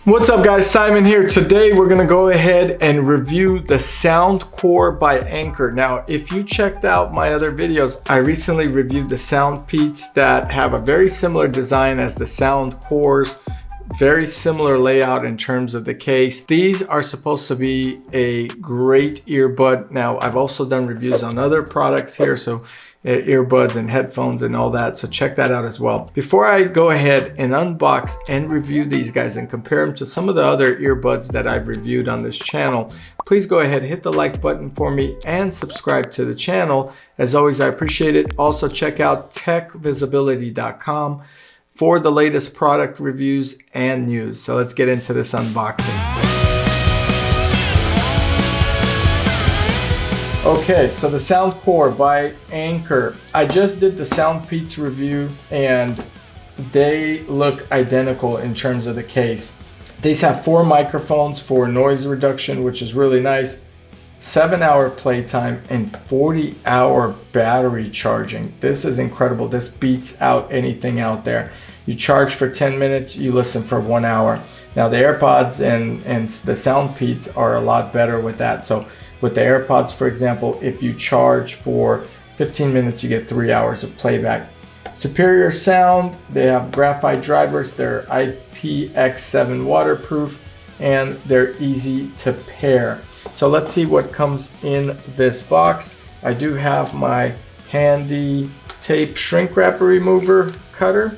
What's up guys, Simon here. Today we're gonna go ahead and review the Soundcore by Anker. Now, if you checked out my other videos, I recently reviewed the Soundpeats that have a very similar design as the Soundcores, very similar layout in terms of the case. These are supposed to be a great earbud. Now, I've also done reviews on other products here, so earbuds and headphones and all that, so check that out as well. Before I go ahead and unbox and review these guys and compare them to some of the other earbuds that I've reviewed on this channel, please go ahead, hit the like button for me and subscribe to the channel. As always, I appreciate it. Also check out techvisibility.com for the latest product reviews and news. So let's get into this unboxing. Okay, so the Soundcore by Anker. I just did the Soundpeats review and they look identical in terms of the case. These have 4 microphones for noise reduction, which is really nice. 7-hour playtime and 40-hour battery charging. This is incredible. This beats out anything out there. You charge for 10 minutes, you listen for 1 hour. Now the AirPods and the Soundpeats are a lot better with that. So with the AirPods, for example, if you charge for 15 minutes, you get 3 hours of playback. Superior sound, they have graphite drivers, they're IPX7 waterproof, and they're easy to pair. So let's see what comes in this box. I do have my handy tape shrink wrap remover cutter.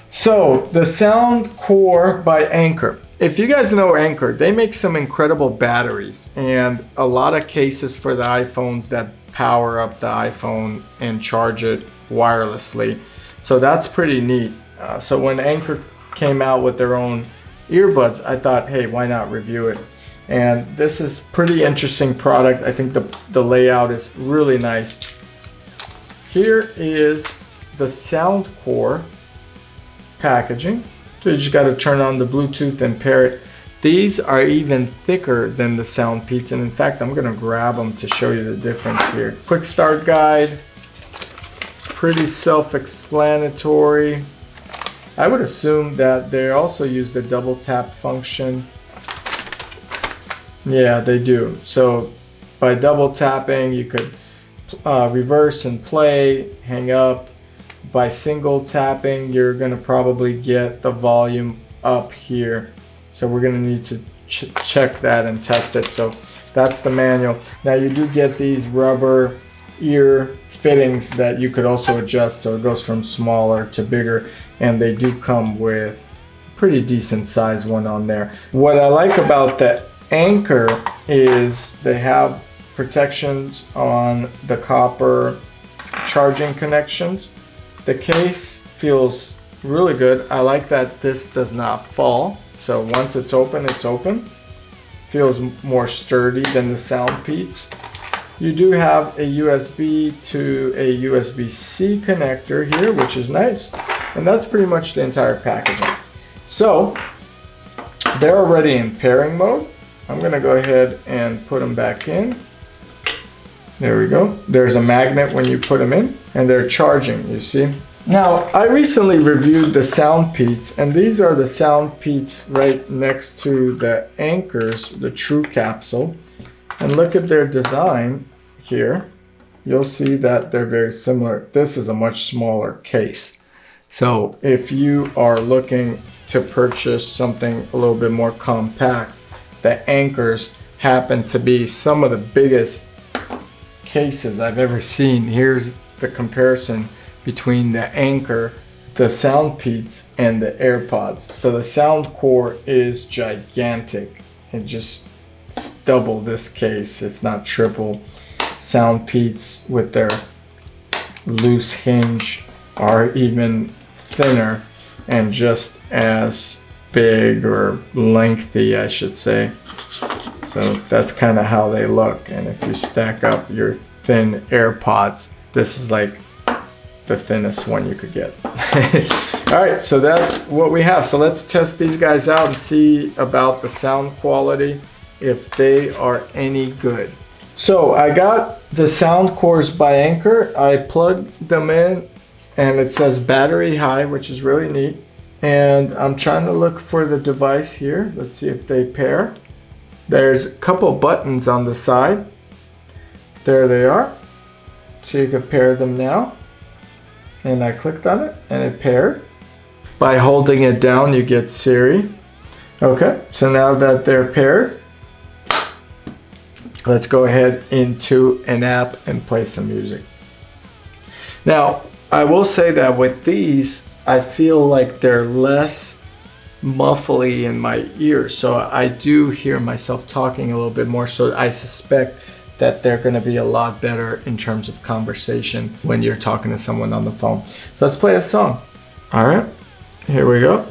So the Soundcore by Anker. If you guys know Anker, they make some incredible batteries and a lot of cases for the iPhones that power up the iPhone and charge it wirelessly. So that's pretty neat. So when Anker came out with their own earbuds, I thought, hey, why not review it? And this is pretty interesting product. I think the layout is really nice. Here is the Soundcore packaging. So you just got to turn on the Bluetooth and pair it. These are even thicker than the Soundpeats, and in fact I'm going to grab them to show you the difference here. Quick start guide, pretty self-explanatory. I would assume that they also use the double tap function. Yeah, they do. So by double tapping you could reverse and play, hang up. By single tapping, you're going to probably get the volume up here. So we're going to need to check that and test it. So that's the manual. Now you do get these rubber ear fittings that you could also adjust. So it goes from smaller to bigger. And they do come with a pretty decent size one on there. What I like about the Anker is they have protections on the copper charging connections. The case feels really good. I like that this does not fall. So once it's open, it's open. Feels more sturdy than the Soundpeats. You do have a USB to a USB-C connector here, which is nice. And that's pretty much the entire packaging. So they're already in pairing mode. I'm gonna go ahead and put them back in. There we go. There's a magnet when you put them in and they're charging, you see. Now, I recently reviewed the Soundpeats and these are the Soundpeats right next to the Ankers, the True Capsule. And look at their design here. You'll see that they're very similar. This is a much smaller case. So if you are looking to purchase something a little bit more compact, the Ankers happen to be some of the biggest cases I've ever seen. Here's the comparison between the Anker, the Soundpeats, and the AirPods. So the Soundcore is gigantic and just double this case, if not triple. Soundpeats with their loose hinge are even thinner and just as big or lengthy, I should say. So that's kind of how they look. And if you stack up your thin AirPods, this is like the thinnest one you could get. All right, so that's what we have. So let's test these guys out and see about the sound quality, if they are any good. So I got the Soundcores by Anker. I plugged them in and it says battery high, which is really neat. And I'm trying to look for the device here. Let's see if they pair. There's a couple buttons on the side. There they are. So you can pair them now. And I clicked on it and it paired. By holding it down, you get Siri. Okay, so now that they're paired, let's go ahead into an app and play some music. Now, I will say that with these, I feel like they're less muffly in my ears. So I do hear myself talking a little bit more. So I suspect that they're going to be a lot better in terms of conversation when you're talking to someone on the phone. So let's play a song. All right, here we go.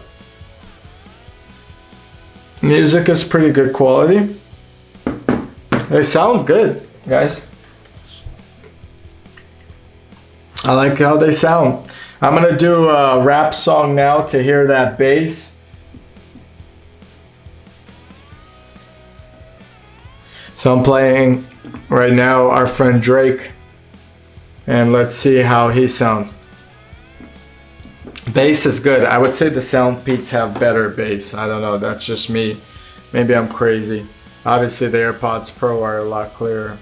Music is pretty good quality. They sound good, guys. I like how they sound. I'm gonna do a rap song now to hear that bass. So I'm playing right now our friend Drake, and let's see how he sounds. Bass is good. I would say the Soundpeats have better bass. I don't know, that's just me. Maybe I'm crazy. Obviously the AirPods Pro are a lot clearer.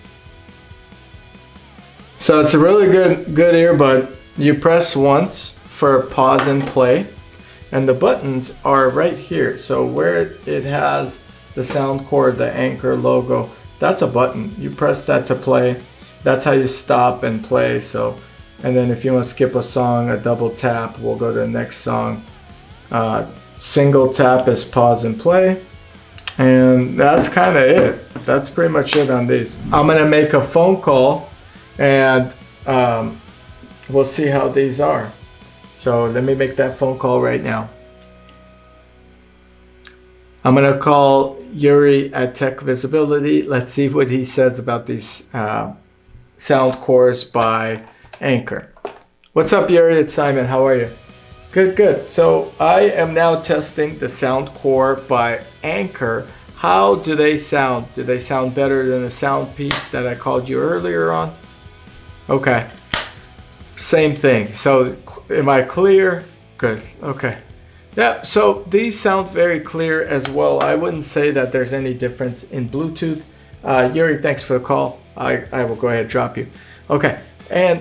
So it's a really good earbud. You press once for pause and play, and the buttons are right here. So where it has the Soundcore, the Anker logo, that's a button. You press that to play. That's how you stop and play. So, and then if you want to skip a song, a double tap, we'll go to the next song. Single tap is pause and play. And that's kind of it. That's pretty much it on these. I'm gonna make a phone call and we'll see how these are. So let me make that phone call right now. I'm gonna call Yuri at Tech Visibility. Let's see what he says about these Soundcores by Anker. What's up, Yuri? It's Simon. How are you? Good, good. So I am now testing the Soundcore by Anker. How do they sound? Do they sound better than the Soundpeats that I called you earlier on? Okay. Same thing. So am I clear? Good. Okay. Yeah, so these sound very clear as well. I wouldn't say that there's any difference in Bluetooth. Yuri, thanks for the call. I will go ahead and drop you. Okay, and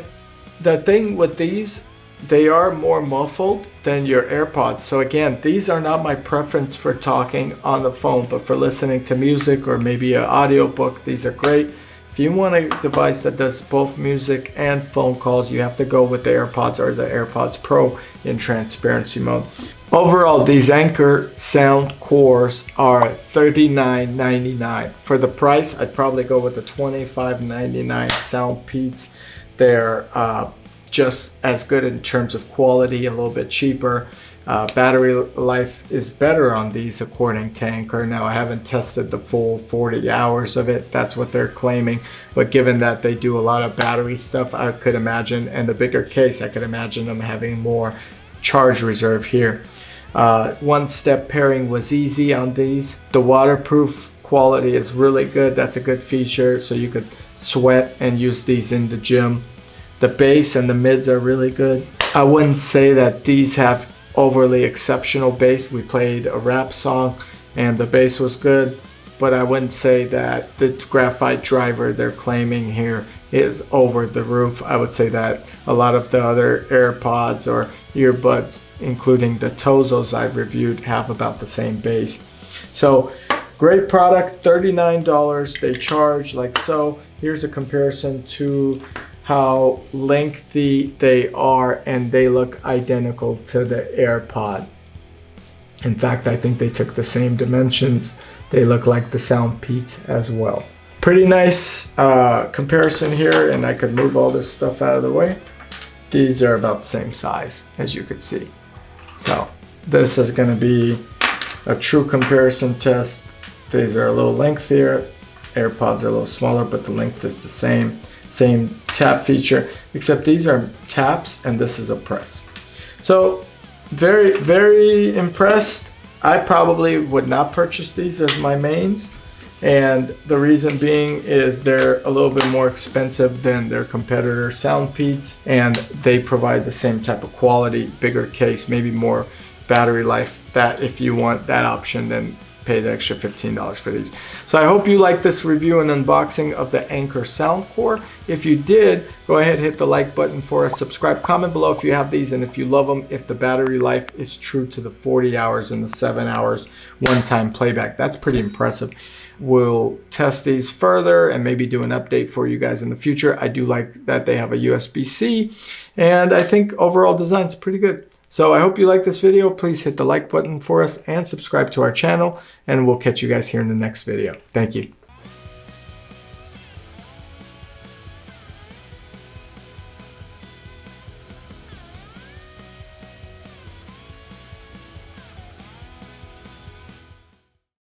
the thing with these, they are more muffled than your AirPods. So again, these are not my preference for talking on the phone, but for listening to music or maybe an audiobook, these are great. If you want a device that does both music and phone calls, you have to go with the AirPods or the AirPods Pro in transparency mode. Overall, these Anker Soundcores are $39.99. For the price, I'd probably go with the $25.99 Soundpeats. They're just as good in terms of quality, a little bit cheaper. Battery life is better on these according to Anker. Now, I haven't tested the full 40 hours of it. That's what they're claiming. But given that they do a lot of battery stuff, I could imagine, and the bigger case, I could imagine them having more charge reserve here. One-step pairing was easy on these. The waterproof quality is really good. That's a good feature, so you could sweat and use these in the gym. The bass and the mids are really good. I wouldn't say that these have overly exceptional bass. We played a rap song and the bass was good, but I wouldn't say that the graphite driver they're claiming here is over the roof. I would say that a lot of the other AirPods or earbuds, including the Tozos I've reviewed, have about the same bass. So great product, $39 they charge like so. Here's a comparison to how lengthy they are, and they look identical to the AirPod. In fact, I think they took the same dimensions. They look like the Soundpeats as well. Pretty nice comparison here, and I could move all this stuff out of the way. These are about the same size, as you could see. So this is gonna be a true comparison test. These are a little lengthier. AirPods are a little smaller, but the length is the same. Same tap feature, except these are taps and this is a press. So very, very impressed. I probably would not purchase these as my mains. And the reason being is they're a little bit more expensive than their competitor Soundpeats, and they provide the same type of quality, bigger case, maybe more battery life, that if you want that option, then pay the extra $15 for these. So I hope you liked this review and unboxing of the Anker Soundcore. If you did, go ahead, hit the like button for us, subscribe, comment below if you have these and if you love them, if the battery life is true to the 40 hours and the 7 hours one-time playback. That's pretty impressive. We'll test these further and maybe do an update for you guys in the future. I do like that they have a USB-C, and I think overall design's pretty good. So I hope you like this video. Please hit the like button for us and subscribe to our channel, and we'll catch you guys here in the next video. Thank you.